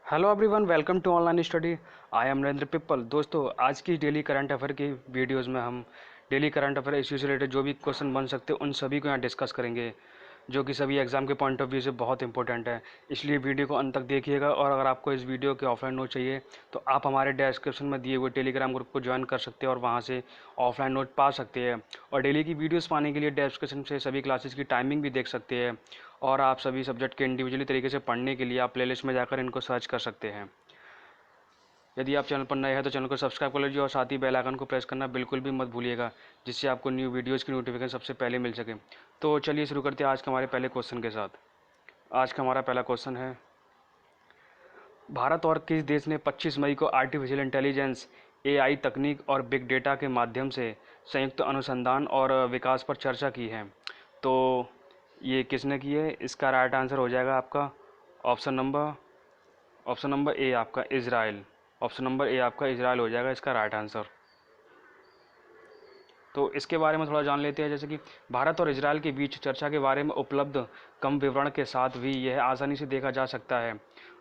Hello everyone, welcome to online study. I am Narendra Pippal. दोस्तों, आज की डेली करंट अफेयर की वीडियोस में हम डेली करंट अफेयर इश्यू से रिलेटेड जो भी क्वेश्चन बन सकते हैं उन सभी को यहाँ डिस्कस करेंगे, जो कि सभी एग्जाम के पॉइंट ऑफ व्यू से बहुत इंपॉर्टेंट है। इसलिए वीडियो को अंत तक देखिएगा, और अगर आपको इस वीडियो के ऑफलाइन नोट चाहिए तो आप हमारे डिस्क्रिप्शन में दिए हुए टेलीग्राम ग्रुप को ज्वाइन कर सकते हैं और वहाँ से ऑफलाइन नोट पा सकते हैं। और डेली की वीडियोस पाने के लिए डिस्क्रिप्शन से सभी क्लासेस की टाइमिंग भी देख सकते हैं, और आप सभी सब्जेक्ट के इंडिविजुअली तरीके से पढ़ने के लिए आप प्लेलिस्ट में जाकर इनको सर्च कर सकते हैं। यदि आप चैनल पर नए हैं तो चैनल को सब्सक्राइब कर लीजिए और साथ ही बेल आइकन को प्रेस करना बिल्कुल भी मत भूलिएगा, जिससे आपको न्यू वीडियोज़ की नोटिफिकेशन सबसे पहले मिल सके। तो चलिए शुरू करते हैं आज के हमारे पहले क्वेश्चन के साथ। आज का हमारा पहला क्वेश्चन है, भारत और किस देश ने 25 मई को आर्टिफिशियल इंटेलिजेंस एआई तकनीक और बिग डेटा के माध्यम से संयुक्त अनुसंधान और विकास पर चर्चा की है? तो ये किसने की है? इसका राइट आंसर हो जाएगा आपका ऑप्शन नंबर ए, आपका इजराइल। ऑप्शन नंबर ए आपका इजराइल हो जाएगा इसका राइट आंसर। तो इसके बारे में थोड़ा जान लेते हैं। जैसे कि भारत और इजराइल के बीच चर्चा के बारे में उपलब्ध कम विवरण के साथ भी यह आसानी से देखा जा सकता है।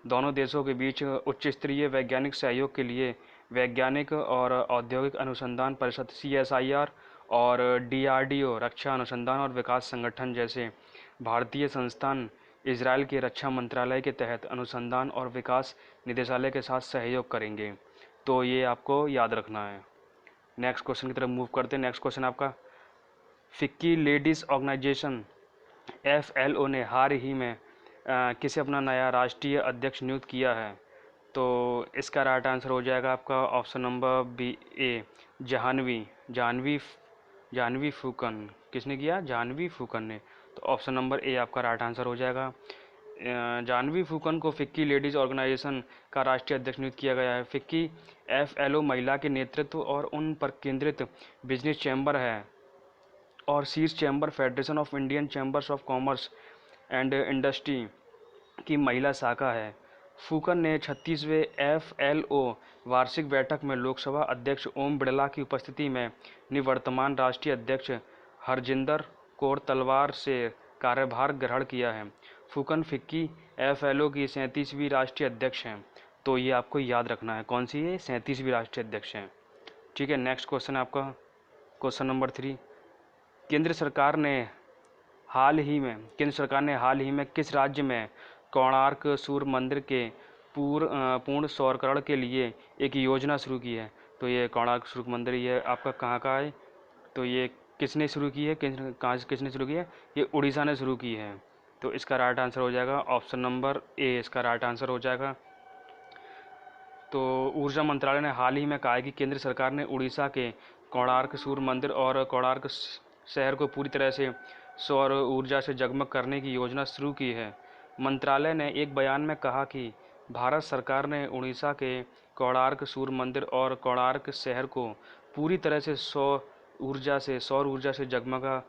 दोनों देशों के बीच उच्च स्तरीय वैज्ञानिक सहयोग के लिए वैज्ञानिक और औद्योगिक अनुसंधान परिषद CSIR और DRDO रक्षा अनुसंधान और विकास संगठन जैसे भारतीय संस्थान इजराइल के रक्षा मंत्रालय के तहत अनुसंधान और विकास निदेशालय के साथ सहयोग करेंगे। तो ये आपको याद रखना है। नेक्स्ट क्वेश्चन की तरफ मूव करते हैं। नेक्स्ट क्वेश्चन आपका, फिक्की लेडीज़ ऑर्गेनाइजेशन FLO ने हाल ही में किसे अपना नया राष्ट्रीय अध्यक्ष नियुक्त किया है? तो इसका राइट आंसर हो जाएगा आपका ऑप्शन नंबर बी ए, जाह्नवी जाह्नवी जाह्नवी फूकन। किसने किया? जाह्नवी फूकन ने। तो ऑप्शन नंबर ए आपका राइट आंसर हो जाएगा। जाह्नवी फूकन को फिक्की लेडीज़ ऑर्गेनाइजेशन का राष्ट्रीय अध्यक्ष नियुक्त किया गया है। फिक्की FLO महिला के नेतृत्व और उन पर केंद्रित बिजनेस चैम्बर है और शीर्ष chamber federation of Indian chambers of commerce and industry की महिला शाखा है। फूकन ने 36वें FLO वार्षिक बैठक में लोकसभा अध्यक्ष ओम बिड़ला की उपस्थिति में निवर्तमान राष्ट्रीय अध्यक्ष हरजिंदर कौर तलवार से कार्यभार ग्रहण किया है। फूकन फिक्की FLO की 37वीं राष्ट्रीय अध्यक्ष हैं। तो ये आपको याद रखना है, कौन सी है? 37वीं राष्ट्रीय अध्यक्ष हैं। ठीक है, नेक्स्ट क्वेश्चन आपका क्वेश्चन नंबर 3। केंद्र सरकार ने हाल ही में किस राज्य में कोणार्क सूर्य मंदिर के पूर्ण सौरकरण के लिए एक योजना शुरू की है? तो ये कोणार्क सूर्य मंदिर ये आपका कहाँ का है? तो ये किसने शुरू की है? कहाँ से किसने शुरू की है? ये उड़ीसा ने शुरू की है। तो इसका राइट आंसर हो जाएगा ऑप्शन नंबर ए, इसका राइट आंसर हो जाएगा। तो ऊर्जा मंत्रालय ने हाल ही में कहा है कि केंद्र सरकार ने उड़ीसा के कोणार्क सूर्य मंदिर और कोणार्क शहर को पूरी तरह से सौर ऊर्जा से जगमग करने की योजना शुरू की है। मंत्रालय ने एक बयान में कहा कि भारत सरकार ने उड़ीसा के कोणार्क सूर्य मंदिर और कोणार्क शहर को पूरी तरह से सौर ऊर्जा से जगमगा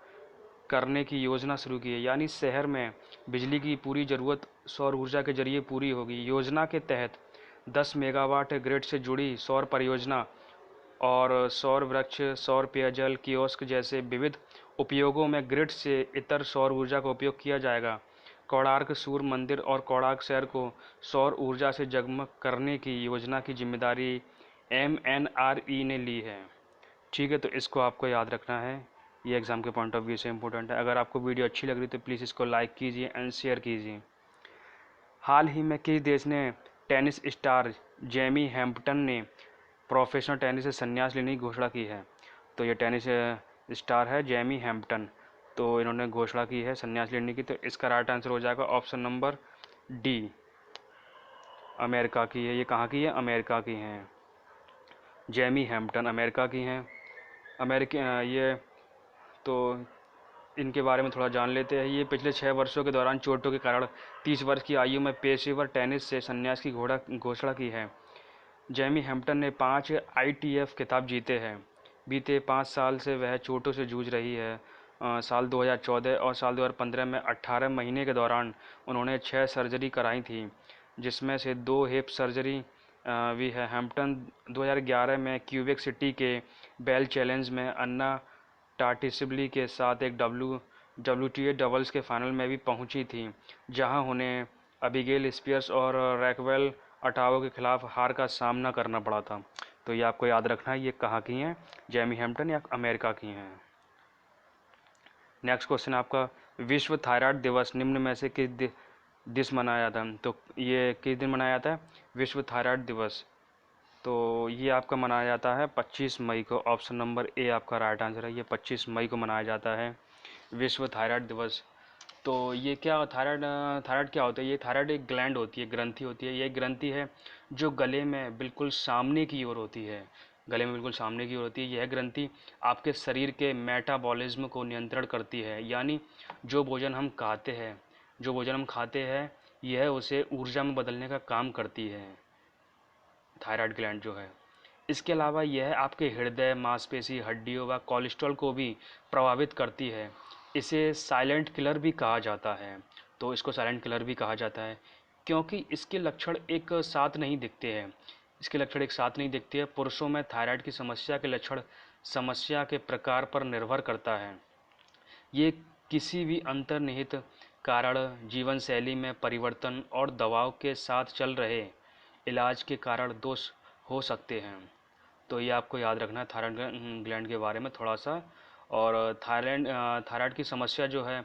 करने की योजना शुरू की है। यानी शहर में बिजली की पूरी ज़रूरत सौर ऊर्जा के जरिए पूरी होगी। योजना के तहत 10 मेगावाट ग्रिड से जुड़ी सौर परियोजना और सौर वृक्ष, सौर पेयजल कियोस्क जैसे विविध उपयोगों में ग्रिड से इतर सौर ऊर्जा का उपयोग किया जाएगा। कोणार्क सूर्य मंदिर और कोणार्क शहर को सौर ऊर्जा से जगमग करने की योजना की जिम्मेदारी MNRE ने ली है। ठीक है, तो इसको आपको याद रखना है, ये एग्ज़ाम के पॉइंट ऑफ व्यू से इम्पोर्टेंट है। अगर आपको वीडियो अच्छी लग रही तो प्लीज़ इसको लाइक कीजिए एंड शेयर कीजिए। हाल ही में किस देश ने टेनिस स्टार जेमी हैम्पटन ने प्रोफेशनल टेनिस से संन्यास लेने की घोषणा की है? तो ये टेनिस स्टार है जेमी हैम्पटन, तो इन्होंने घोषणा की है संन्यास लेने की। तो इसका राइट आंसर हो जाएगा ऑप्शन नंबर डी, अमेरिका की है। ये कहाँ की है? अमेरिका की हैं। जेमी हैम्पटन अमेरिका की हैं। ये तो इनके बारे में थोड़ा जान लेते हैं। ये पिछले 6 वर्षों के दौरान चोटों के कारण 30 वर्ष की आयु में पेशेवर टेनिस से संन्यास की घोषणा की है। जेमी हैम्पटन ने 5 ITF खिताब जीते हैं। बीते 5 साल से वह चोटों से जूझ रही है। साल 2014 और साल 2015 में 18 महीने के दौरान उन्होंने 6 सर्जरी कराई थी, जिसमें से 2 हिप सर्जरी भी है। हैम्पटन 2011 में क्यूबेक सिटी के बेल चैलेंज में अन्ना टाटिसिबली के साथ एक WTA डबल्स के फाइनल में भी पहुंची थी, जहां उन्हें अबिगेल स्पियर्स और रैक्वेल ओटावा के खिलाफ हार का सामना करना पड़ा था। तो ये आपको याद रखना है, ये कहाँ की हैं, जेमी हैम्पटन या अमेरिका की हैं। नेक्स्ट क्वेश्चन आपका, विश्व थायराइड दिवस निम्न में से किस दिस मनाया जाता है? तो ये किस दिन मनाया जाता है विश्व थायराइड दिवस? तो ये आपका मनाया जाता है 25 मई को। ऑप्शन नंबर ए आपका राइट आंसर है, ये 25 मई को मनाया जाता है विश्व थायराइड दिवस। तो ये क्या थायराइड थायराइड क्या होता है? ये थायराइड एक ग्लैंड होती है, ग्रंथि होती है। ये ग्रंथि है जो गले में बिल्कुल सामने की ओर होती है, गले में बिल्कुल सामने की ओर होती है। यह ग्रंथि आपके शरीर के मेटाबॉलिज्म को नियंत्रण करती है, यानी जो भोजन हम खाते हैं यह उसे ऊर्जा में बदलने का काम करती है, थायराइड ग्लैंड जो है। इसके अलावा यह आपके हृदय, मांसपेशी, हड्डियों व कोलेस्ट्रॉल को भी प्रभावित करती है। इसे साइलेंट किलर भी कहा जाता है। तो इसको साइलेंट किलर भी कहा जाता है क्योंकि इसके लक्षण एक साथ नहीं दिखते हैं। इसके लक्षण एक साथ नहीं दिखते हैं। पुरुषों में थायराइड की समस्या के लक्षण समस्या के प्रकार पर निर्भर करता है। ये किसी भी अंतर्निहित कारण, जीवन शैली में परिवर्तन और दवाओं के साथ चल रहे इलाज के कारण दोष हो सकते हैं। तो ये आपको याद रखना है थायराइड ग्लैंड के बारे में थोड़ा सा। और थायराइड की समस्या जो है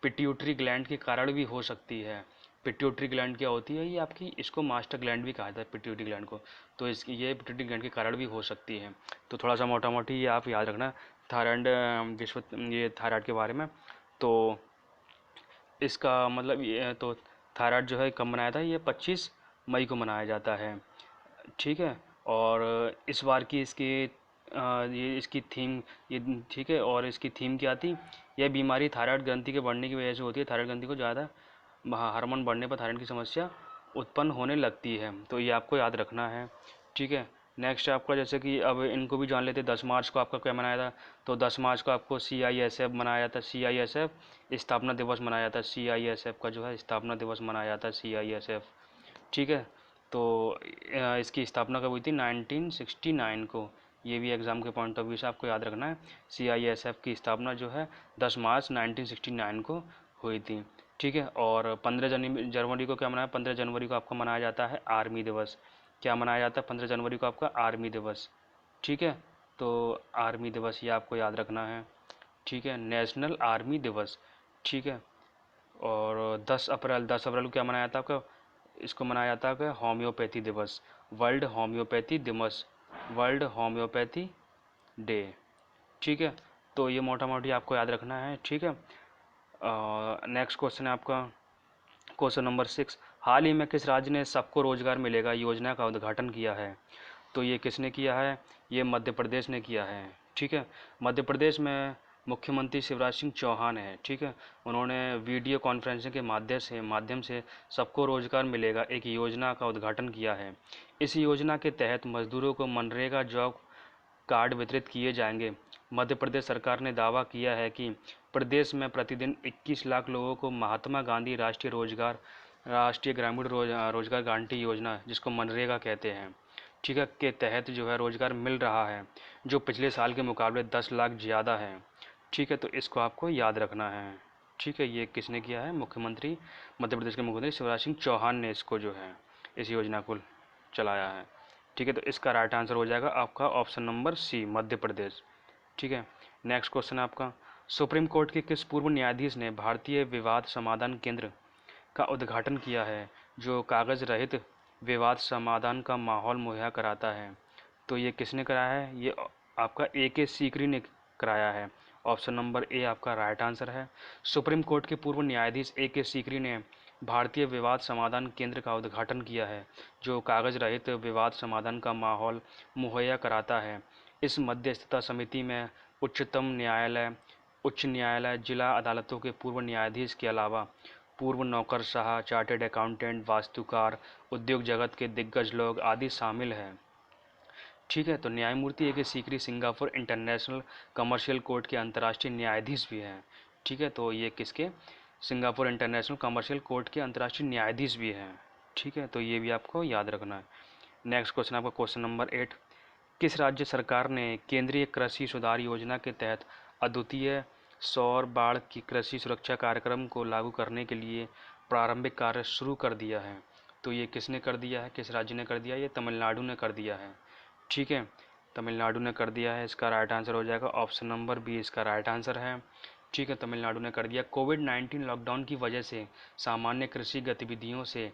पिट्यूटरी ग्लैंड के कारण भी हो सकती है। पिट्यूटरी ग्लैंड क्या होती है? ये आपकी, इसको मास्टर ग्लैंड भी कहा जाता है पिट्यूटरी ग्लैंड को। तो इसकी ये पिट्यूटरी ग्लैंड के कारण भी हो सकती है। तो थोड़ा सा मोटा मोटी ये आप याद रखना थायराइड ये थायराइड के बारे में। तो इसका मतलब ये, तो थायराइड जो है कब मनाया था? ये 25 मई को मनाया जाता है, ठीक है। और इस बार की ये इसकी थीम, ये ठीक है, और इसकी थीम क्या थी? यह बीमारी थायराइड ग्रंथि के बढ़ने की वजह से होती है। थायराइड ग्रंथि को ज़्यादा हार्मोन बढ़ने पर थायराइड की समस्या उत्पन्न होने लगती है। तो ये आपको याद रखना है, ठीक है। नेक्स्ट आपका, जैसे कि अब इनको भी जान लेते हैं। 10 मार्च को आपका क्या मनाया था? तो 10 मार्च को आपको CISF मनाया जाता है। CISF स्थापना दिवस मनाया जाता है। CISF का जो है स्थापना दिवस मनाया जाता है, CISF, ठीक है। तो इसकी स्थापना कब हुई थी? 1969 को। ये भी एग्ज़ाम के पॉइंट ऑफ व्यू से आपको याद रखना है। CISF की स्थापना जो है 10 मार्च 1969 को हुई थी, ठीक है। और 15 जनवरी को क्या मनाया? 15 जनवरी को आपका मनाया जाता है आर्मी दिवस। क्या मनाया जाता है 15 जनवरी को? आपका आर्मी दिवस, ठीक है। तो आर्मी दिवस ये आपको याद रखना है, ठीक है, नेशनल आर्मी दिवस, ठीक है। और 10 अप्रैल को क्या मनाया जाता है आपका? इसको मनाया जाता है होम्योपैथी दिवस, वर्ल्ड होम्योपैथी दिवस, वर्ल्ड होम्योपैथी डे, ठीक है। तो ये मोटा मोटी आपको याद रखना है, ठीक है। नेक्स्ट क्वेश्चन है आपका क्वेश्चन नंबर 6, हाल ही में किस राज्य ने सबको रोजगार मिलेगा योजना का उद्घाटन किया है? तो ये किसने किया है? ये मध्य प्रदेश ने किया है, ठीक है। मध्य प्रदेश में मुख्यमंत्री शिवराज सिंह चौहान है, ठीक है। उन्होंने वीडियो कॉन्फ्रेंसिंग के माध्यम से सबको रोजगार मिलेगा एक योजना का उद्घाटन किया है। इस योजना के तहत मजदूरों को मनरेगा जॉब कार्ड वितरित किए जाएंगे। मध्य प्रदेश सरकार ने दावा किया है कि प्रदेश में प्रतिदिन 21 लाख लोगों को महात्मा गांधी राष्ट्रीय ग्रामीण रोजगार गारंटी योजना, जिसको मनरेगा कहते हैं, ठीक है, के तहत जो है रोजगार मिल रहा है, जो पिछले साल के मुकाबले 10 लाख ज़्यादा है, ठीक है। तो इसको आपको याद रखना है, ठीक है। ये किसने किया है? मुख्यमंत्री, मध्य प्रदेश के मुख्यमंत्री शिवराज सिंह चौहान ने इसको जो है इस योजना को चलाया है, ठीक है। तो इसका राइट आंसर हो जाएगा आपका option number C, Madhya Pradesh, ठीक है। नेक्स्ट क्वेश्चन है आपका, सुप्रीम कोर्ट के किस पूर्व न्यायाधीश ने भारतीय विवाद समाधान केंद्र का उद्घाटन किया है, जो कागज रहित विवाद समाधान का माहौल मुहैया कराता है? तो ये किसने कराया है? ये आपका AK सीकरी ने कराया है। ऑप्शन नंबर ए आपका राइट आंसर है। सुप्रीम कोर्ट के पूर्व न्यायाधीश AK सीकरी ने भारतीय विवाद समाधान केंद्र का उद्घाटन किया है, जो कागज रहित विवाद समाधान का माहौल मुहैया कराता है। इस मध्यस्थता समिति में उच्च न्यायालय, जिला अदालतों के पूर्व न्यायाधीश के अलावा पूर्व नौकरशाह, चार्टर्ड अकाउंटेंट, वास्तुकार, उद्योग जगत के दिग्गज लोग आदि शामिल हैं, ठीक है। तो न्यायमूर्ति AK Sikri Singapore international commercial court के अंतर्राष्ट्रीय न्यायाधीश भी हैं, ठीक है। तो ये किसके? सिंगापुर इंटरनेशनल कमर्शियल कोर्ट के अंतर्राष्ट्रीय न्यायाधीश भी हैं, ठीक है। तो ये भी आपको याद रखना है। नेक्स्ट क्वेश्चन आपका क्वेश्चन नंबर 8, किस राज्य सरकार ने केंद्रीय कृषि सुधार योजना के तहत अद्वितीय सौर बाढ़ की कृषि सुरक्षा कार्यक्रम को लागू करने के लिए प्रारंभिक कार्य शुरू कर दिया है? तो ये किसने कर दिया है, किस राज्य ने कर दिया है? ये तमिलनाडु ने कर दिया है। ठीक है, तमिलनाडु ने कर दिया है। इसका राइट आंसर हो जाएगा ऑप्शन नंबर बी, इसका राइट आंसर है। ठीक है, तमिलनाडु ने कर दिया। कोविड-19 लॉकडाउन की वजह से सामान्य कृषि गतिविधियों से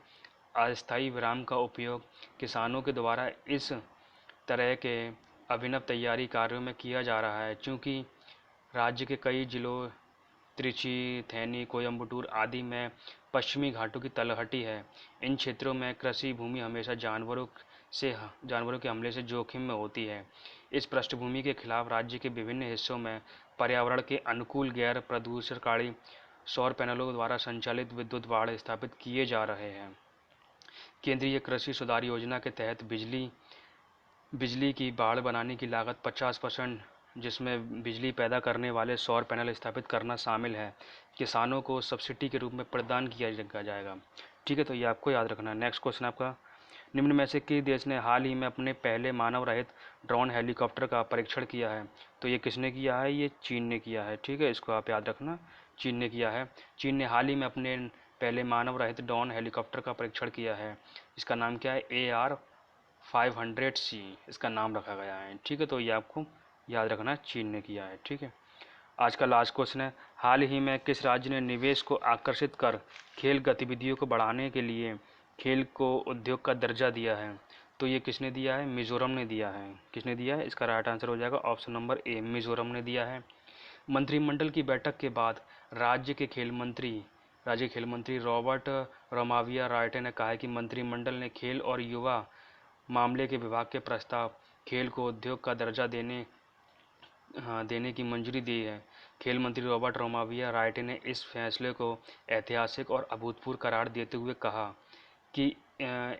अस्थायी विराम का उपयोग किसानों के द्वारा इस तरह के अभिनव तैयारी कार्यों में किया जा रहा है। चूँकि राज्य के कई जिलों त्रिची, थैनी, कोयम्बटूर आदि में पश्चिमी घाटों की तलहटी है, इन क्षेत्रों में कृषि भूमि हमेशा जानवरों के हमले से जोखिम में होती है। इस पृष्ठभूमि के खिलाफ राज्य के विभिन्न हिस्सों में पर्यावरण के अनुकूल गैर प्रदूषणकारी सौर पैनलों द्वारा संचालित विद्युत बाड़ स्थापित किए जा रहे हैं। केंद्रीय कृषि सुधार योजना के तहत बिजली की बाड़ बनाने की लागत 50%, जिसमें बिजली पैदा करने वाले सौर पैनल स्थापित करना शामिल है, किसानों को सब्सिडी के रूप में प्रदान किया जाएगा। ठीक है, तो ये आपको याद रखना है। नेक्स्ट क्वेश्चन आपका, निम्न में से किस देश ने हाल ही में अपने पहले मानव रहित ड्रोन हेलीकॉप्टर का परीक्षण किया है? तो ये किसने किया है? ये चीन ने किया है। ठीक है, इसको आप याद रखना, चीन ने किया है। चीन ने हाल ही में अपने पहले मानव रहित ड्रोन हेलीकॉप्टर का परीक्षण किया है। इसका नाम क्या है? AR-500C इसका नाम रखा गया है। ठीक है, तो ये आपको याद रखना, चीन ने किया है। ठीक है, आज का लास्ट क्वेश्चन है, हाल ही में किस राज्य ने निवेश को आकर्षित कर खेल गतिविधियों को बढ़ाने के लिए खेल को उद्योग का दर्जा दिया है? तो ये किसने दिया है? मिजोरम ने दिया है। किसने दिया है? इसका राइट आंसर हो जाएगा ऑप्शन नंबर ए, मिजोरम ने दिया है। मंत्रिमंडल की बैठक के बाद राज्य के खेल मंत्री रॉबर्ट रोमाविया रायटे ने कहा है कि मंत्रिमंडल ने खेल और युवा मामले के विभाग के प्रस्ताव खेल को उद्योग का दर्जा देने की मंजूरी दी है। खेल मंत्री रॉबर्ट रोमाविया रायटे ने इस फैसले को ऐतिहासिक और अभूतपूर्व करार देते हुए कहा कि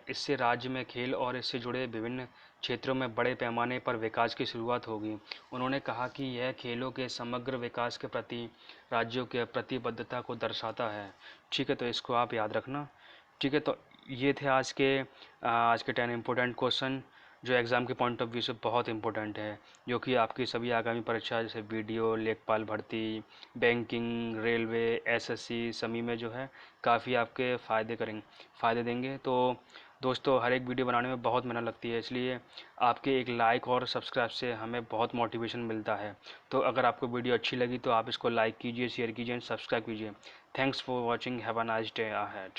इससे राज्य में खेल और इससे जुड़े विभिन्न क्षेत्रों में बड़े पैमाने पर विकास की शुरुआत होगी। उन्होंने कहा कि यह खेलों के समग्र विकास के प्रति राज्यों की प्रतिबद्धता को दर्शाता है। ठीक है, तो इसको आप याद रखना। ठीक है, तो ये थे आज के 10 इम्पोर्टेंट क्वेश्चन जो एग्ज़ाम के पॉइंट ऑफ व्यू से बहुत इंपॉर्टेंट है, जो कि आपकी सभी आगामी परीक्षा जैसे वीडियो, लेखपाल भर्ती, बैंकिंग, रेलवे, एसएससी, सभी में जो है काफ़ी आपके फ़ायदे देंगे। तो दोस्तों, हर एक वीडियो बनाने में बहुत मेहनत लगती है, इसलिए आपके एक लाइक और सब्सक्राइब से हमें बहुत मोटिवेशन मिलता है। तो अगर आपको वीडियो अच्छी लगी तो आप इसको लाइक कीजिए, शेयर कीजिए एंड सब्सक्राइब कीजिए। Thanks for watching, have a nice day ahead.